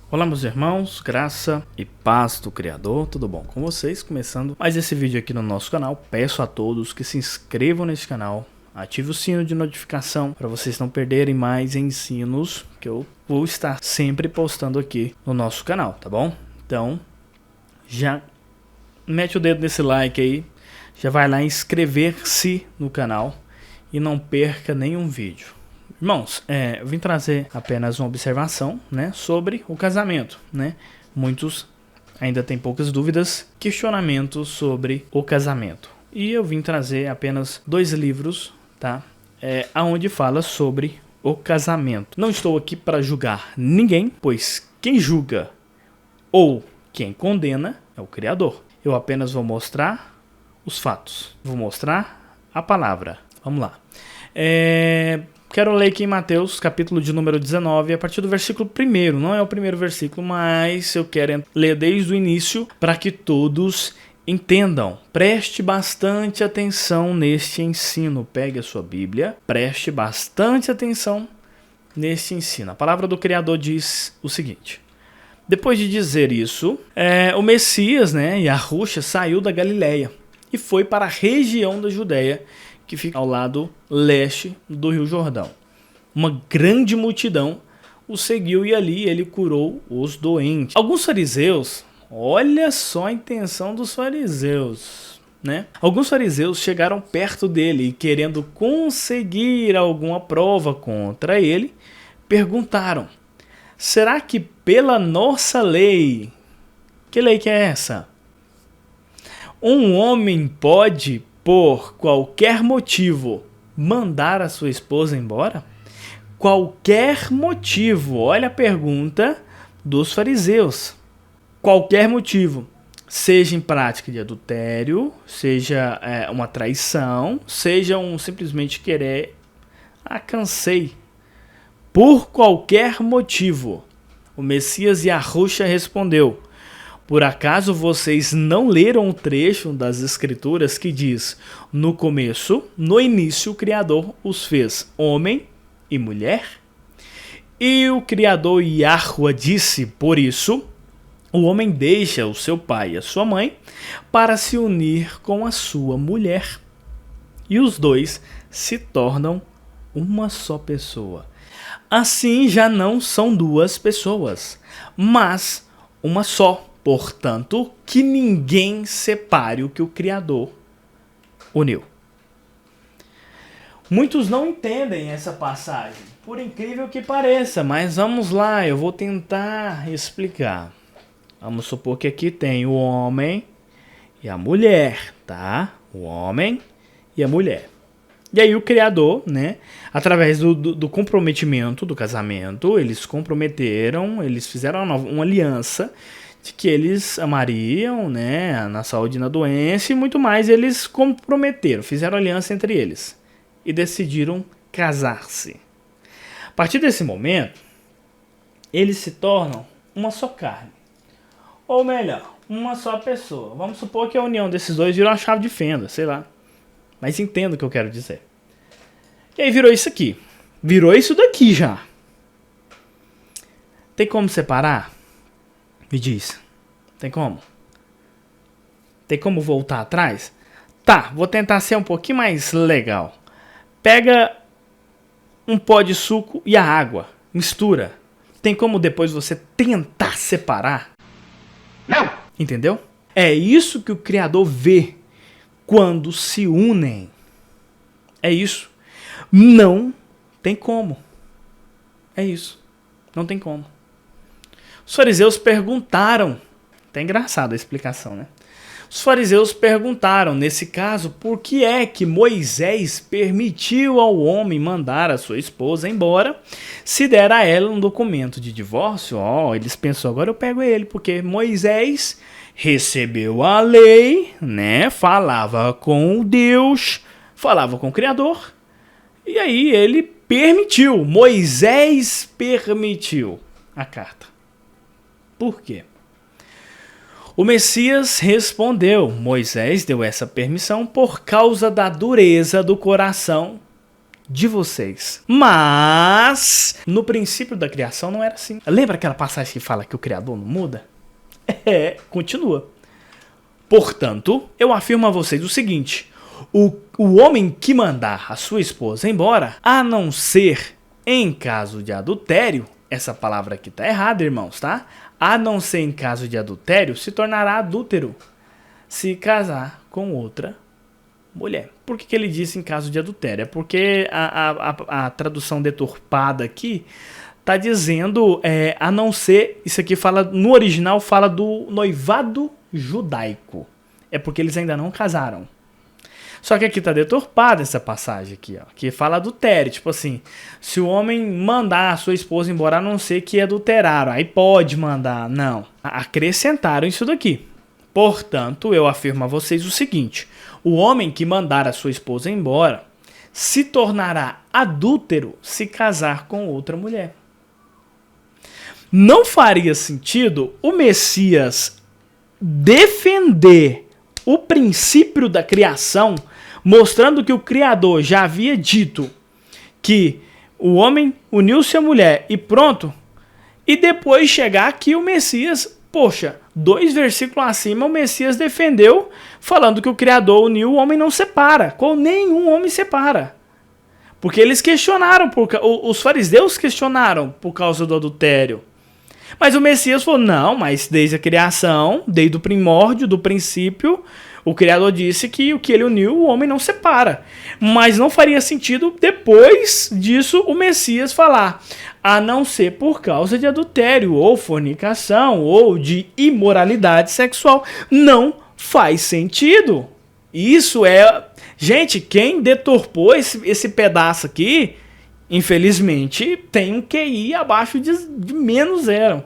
Olá meus irmãos, graça e paz do Criador, tudo bom com vocês? Começando mais esse vídeo aqui no nosso canal, peço a todos que se inscrevam nesse canal, ative o sino de notificação para vocês não perderem mais ensinos que eu vou estar sempre postando aqui no nosso canal, tá bom? Então, já mete o dedo nesse like aí, já vai lá inscrever-se no canal e não perca nenhum vídeo. Irmãos, eu vim trazer apenas uma observação, né, sobre o casamento, né? Muitos ainda têm poucas dúvidas, questionamentos sobre o casamento. E eu vim trazer apenas 2 livros, tá? Aonde fala sobre o casamento. Não estou aqui para julgar ninguém, pois quem julga ou quem condena é o Criador. Eu apenas vou mostrar os fatos. Vou mostrar a palavra. Vamos lá. Quero ler aqui em Mateus, capítulo de número 19, a partir do versículo 1. Não é o primeiro versículo, mas eu quero ler desde o início para que todos entendam. Preste bastante atenção neste ensino. Pegue a sua Bíblia, preste bastante atenção neste ensino. A palavra do Criador diz o seguinte. Depois de dizer isso, o Messias, né, Yahushua, saiu da Galileia e foi para a região da Judéia, que fica ao lado leste do Rio Jordão. Uma grande multidão o seguiu e ali ele curou os doentes. Alguns fariseus, olha só a intenção dos fariseus, né? Alguns fariseus chegaram perto dele e, querendo conseguir alguma prova contra ele, perguntaram: será que pela nossa lei, que lei que é essa? Um homem pode, por qualquer motivo, mandar a sua esposa embora? Qualquer motivo. Olha a pergunta dos fariseus. Qualquer motivo. Seja em prática de adultério, seja uma traição, seja simplesmente querer... cansei. Por qualquer motivo. O Messias Yahushua respondeu: por acaso vocês não leram o trecho das Escrituras que diz: no começo, no início, o Criador os fez homem e mulher? E o Criador Yahuwah disse: por isso, o homem deixa o seu pai e a sua mãe para se unir com a sua mulher. E os dois se tornam uma só pessoa. Assim já não são 2 pessoas, mas uma só. Portanto, que ninguém separe o que o Criador uniu. Muitos não entendem essa passagem, por incrível que pareça, mas vamos lá, eu vou tentar explicar. Vamos supor que aqui tem o homem e a mulher, tá? O homem e a mulher. E aí o Criador, né, através do comprometimento do casamento, eles comprometeram, eles fizeram uma aliança de que eles amariam, né, na saúde e na doença e muito mais. Eles comprometeram, fizeram aliança entre eles e decidiram casar-se. A partir desse momento, eles se tornam uma só carne. Ou melhor, uma só pessoa. Vamos supor que a união desses dois virou uma chave de fenda, sei lá. Mas entendo o que eu quero dizer. E aí virou isso aqui. Virou isso daqui já. Tem como separar? Me diz. Tem como? Tem como voltar atrás? Tá, vou tentar ser um pouquinho mais legal. Pega um pó de suco e a água. Mistura. Tem como depois você tentar separar? Não! Entendeu? É isso que o Criador vê quando se unem. É isso. Não tem como. É isso. Não tem como. Os fariseus perguntaram, tá engraçada a explicação, né? Os fariseus perguntaram, nesse caso, por que é que Moisés permitiu ao homem mandar a sua esposa embora, se der a ela um documento de divórcio? Eles pensam, agora eu pego ele, porque Moisés recebeu a lei, né? Falava com Deus, falava com o Criador, e aí ele permitiu, Moisés permitiu a carta. Por quê? O Messias respondeu: Moisés deu essa permissão por causa da dureza do coração de vocês. Mas, no princípio da criação não era assim. Lembra aquela passagem que fala que o Criador não muda? Continua. Portanto, eu afirmo a vocês o seguinte: o homem que mandar a sua esposa embora, a não ser em caso de adultério, essa palavra aqui tá errada, irmãos, tá? A não ser em caso de adultério, se tornará adúltero se casar com outra mulher. Por que ele disse em caso de adultério? É porque a tradução deturpada aqui tá dizendo, a não ser, isso aqui fala, no original fala do noivado judaico. É porque eles ainda não casaram. Só que aqui tá deturpada essa passagem aqui, ó, que fala adultério. Tipo assim, se o homem mandar a sua esposa embora, a não ser que adulteraram, aí pode mandar. Não. Acrescentaram isso daqui. Portanto, eu afirmo a vocês o seguinte: o homem que mandar a sua esposa embora se tornará adúltero se casar com outra mulher. Não faria sentido o Messias defender o princípio da criação, mostrando que o Criador já havia dito que o homem uniu-se à mulher e pronto, e depois chegar aqui o Messias, poxa, 2 versículos acima, o Messias defendeu, falando que o Criador uniu, o homem não separa, com nenhum homem separa. Porque eles questionaram, os fariseus questionaram por causa do adultério. Mas o Messias falou, não, mas desde a criação, desde o primórdio, do princípio, o Criador disse que o que ele uniu, o homem não separa. Mas não faria sentido, depois disso, o Messias falar, a não ser por causa de adultério, ou fornicação, ou de imoralidade sexual. Não faz sentido. Isso é... Gente, quem deturpou esse pedaço aqui, infelizmente, tem um QI abaixo de menos 0.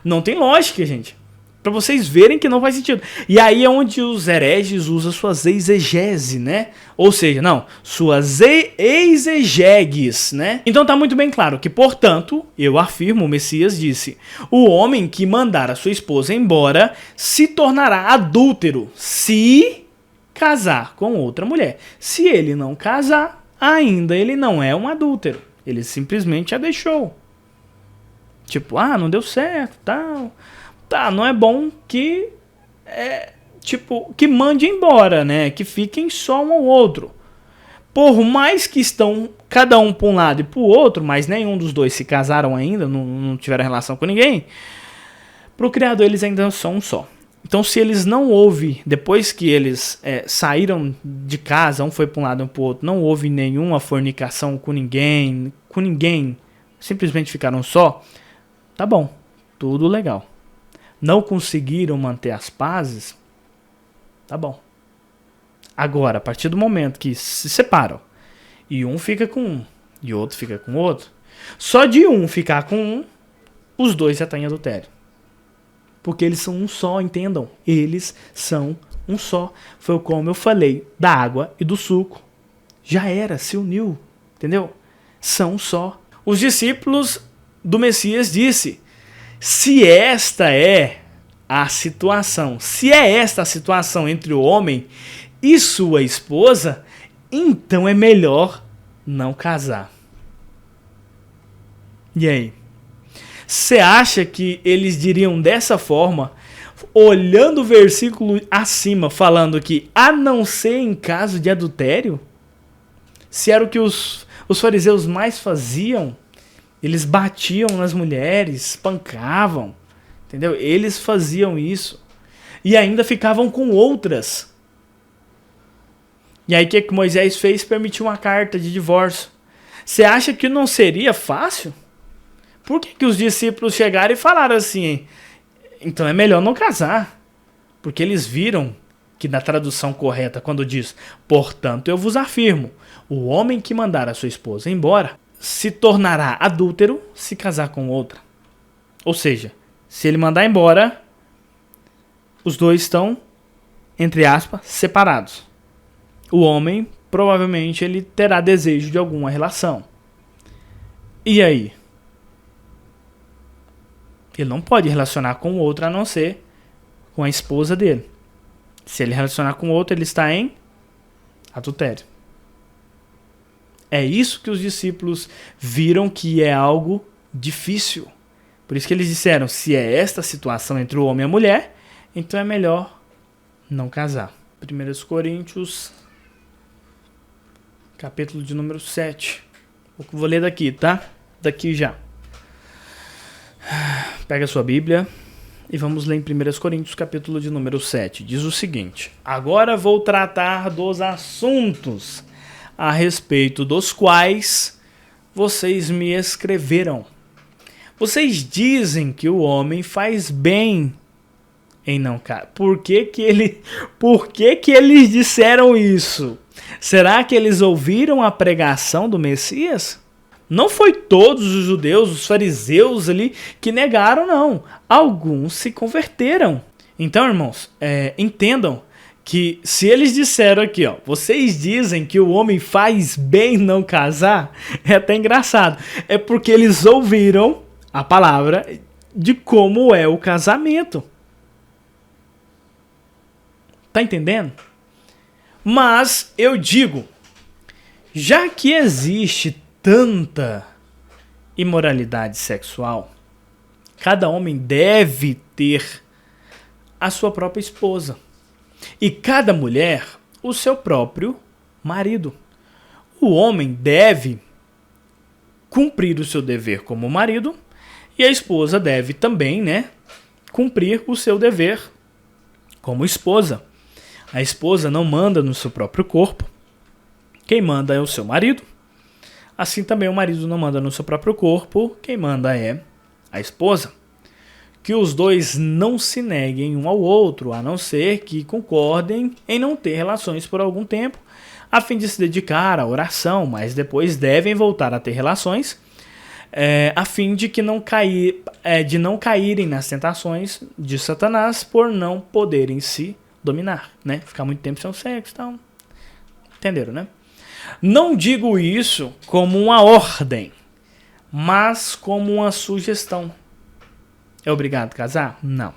Não tem lógica, gente. Pra vocês verem que não faz sentido. E aí é onde os hereges usam suas exegese, né? Ou seja, não, suas exegeses, né? Então tá muito bem claro que, portanto, eu afirmo, o Messias disse, o homem que mandar a sua esposa embora se tornará adúltero se casar com outra mulher. Se ele não casar, ainda ele não é um adúltero. Ele simplesmente a deixou. Tipo, não deu certo, tal. Tá, não é bom que que mande embora, né? Que fiquem só um ao outro. Por mais que estão cada um para um lado e para o outro, mas nenhum dos dois se casaram ainda, não tiveram relação com ninguém, para o Criador eles ainda são um só. Então, se eles não houve, depois que eles saíram de casa, um foi para um lado e um para o outro, não houve nenhuma fornicação com ninguém, simplesmente ficaram só, tá bom, tudo legal. Não conseguiram manter as pazes, tá bom. Agora, a partir do momento que se separam, e um fica com um, e outro fica com o outro, só de um ficar com um, os dois já estão em adultério. Porque eles são um só, entendam? Eles são um só. Foi como eu falei, da água e do suco. Já era, se uniu, entendeu? São um só. Os discípulos do Messias disse, se esta é a situação, se é esta a situação entre o homem e sua esposa, então é melhor não casar. E aí? Você acha que eles diriam dessa forma, olhando o versículo acima, falando que a não ser em caso de adultério? Se era o que os fariseus mais faziam, eles batiam nas mulheres, espancavam, entendeu? Eles faziam isso e ainda ficavam com outras. E aí o que Moisés fez? Permitiu uma carta de divórcio. Você acha que não seria fácil? Por que os discípulos chegaram e falaram assim, então é melhor não casar? Porque eles viram que na tradução correta, quando diz, portanto eu vos afirmo, o homem que mandar a sua esposa embora se tornará adúltero se casar com outra. Ou seja, se ele mandar embora, os dois estão, entre aspas, separados. O homem, provavelmente, ele terá desejo de alguma relação. E aí? Ele não pode relacionar com outro a não ser com a esposa dele. Se ele relacionar com outro, ele está em adultério. É isso que os discípulos viram que é algo difícil. Por isso que eles disseram, se é esta situação entre o homem e a mulher, então é melhor não casar. 1 Coríntios, capítulo de número 7. Vou ler daqui, tá? Daqui já. Pega a sua Bíblia e vamos ler em 1 Coríntios, capítulo de número 7. Diz o seguinte: agora vou tratar dos assuntos a respeito dos quais vocês me escreveram. Vocês dizem que o homem faz bem em não casar. Por que eles disseram isso? Será que eles ouviram a pregação do Messias? Não foi todos os judeus, os fariseus ali, que negaram, não. Alguns se converteram. Então, irmãos, entendam que se eles disseram aqui, ó, vocês dizem que o homem faz bem não casar, é até engraçado. É porque eles ouviram a palavra de como é o casamento. Tá entendendo? Mas eu digo, já que existe tanta imoralidade sexual, cada homem deve ter a sua própria esposa e cada mulher o seu próprio marido. O homem deve cumprir o seu dever como marido e a esposa deve também, cumprir o seu dever como esposa. A esposa não manda no seu próprio corpo. Quem manda é o seu marido. Assim também o marido não manda no seu próprio corpo. Quem manda é a esposa. Que os dois não se neguem um ao outro, a não ser que concordem em não ter relações por algum tempo, a fim de se dedicar à oração, mas depois devem voltar a ter relações, a fim de não caírem nas tentações de Satanás por não poderem se dominar, Ficar muito tempo sem sexo e tal. Entenderam, né? Não digo isso como uma ordem, mas como uma sugestão. É obrigado a casar? Não.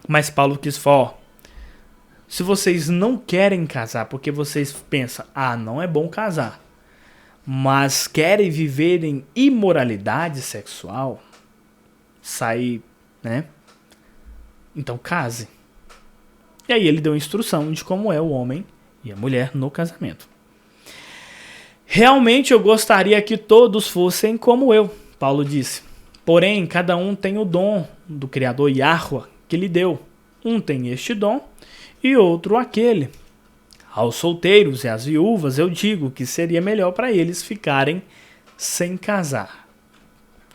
Mas Paulo quis falar, se vocês não querem casar porque vocês pensam, não é bom casar, mas querem viver em imoralidade sexual, sair, então case. E aí ele deu instrução de como é o homem e a mulher no casamento. Realmente eu gostaria que todos fossem como eu, Paulo disse. Porém, cada um tem o dom do Criador Yahweh que lhe deu. Um tem este dom e outro aquele. Aos solteiros e às viúvas eu digo que seria melhor para eles ficarem sem casar.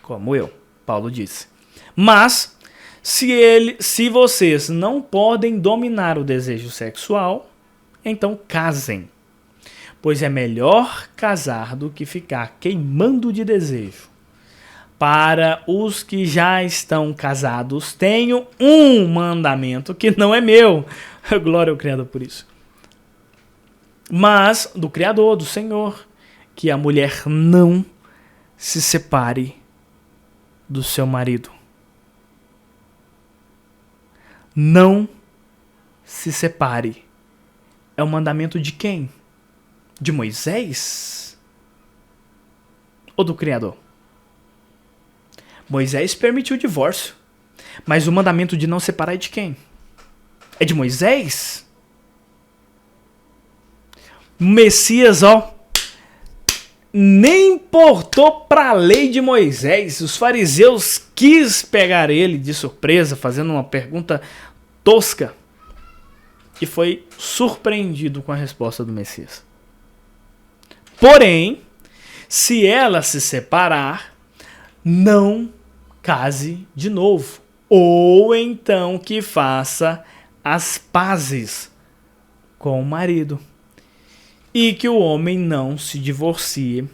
Como eu, Paulo disse. Mas se vocês não podem dominar o desejo sexual, então casem. Pois é melhor casar do que ficar queimando de desejo. Para os que já estão casados, tenho um mandamento que não é meu. Glória ao Criador por isso. Mas do Criador, do Senhor, que a mulher não se separe do seu marido. Não se separe. É o mandamento de quem? De Moisés? Ou do Criador? Moisés permitiu o divórcio. Mas o mandamento de não separar é de quem? É de Moisés? Messias, nem importou para a lei de Moisés. Os fariseus quis pegar ele de surpresa, fazendo uma pergunta tosca. E foi surpreendido com a resposta do Messias. Porém, se ela se separar, não case de novo. Ou então que faça as pazes com o marido. E que o homem não se divorcie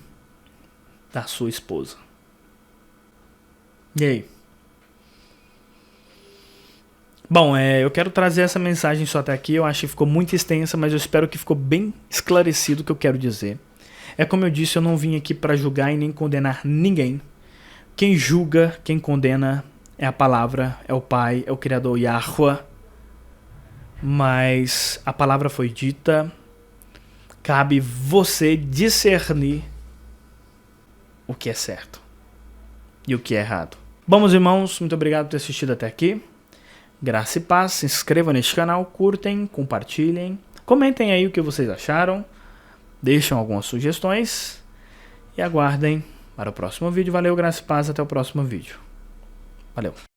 da sua esposa. E aí? Bom, eu quero trazer essa mensagem só até aqui. Eu acho que ficou muito extensa, mas eu espero que ficou bem esclarecido o que eu quero dizer. É como eu disse, eu não vim aqui para julgar e nem condenar ninguém. Quem julga, quem condena é a palavra, é o Pai, é o Criador Yahweh. Mas a palavra foi dita, cabe você discernir o que é certo e o que é errado. Bom, meus irmãos, muito obrigado por ter assistido até aqui. Graça e paz, se inscrevam neste canal, curtem, compartilhem, comentem aí o que vocês acharam, deixem algumas sugestões e aguardem para o próximo vídeo. Valeu, graça e paz, até o próximo vídeo. Valeu.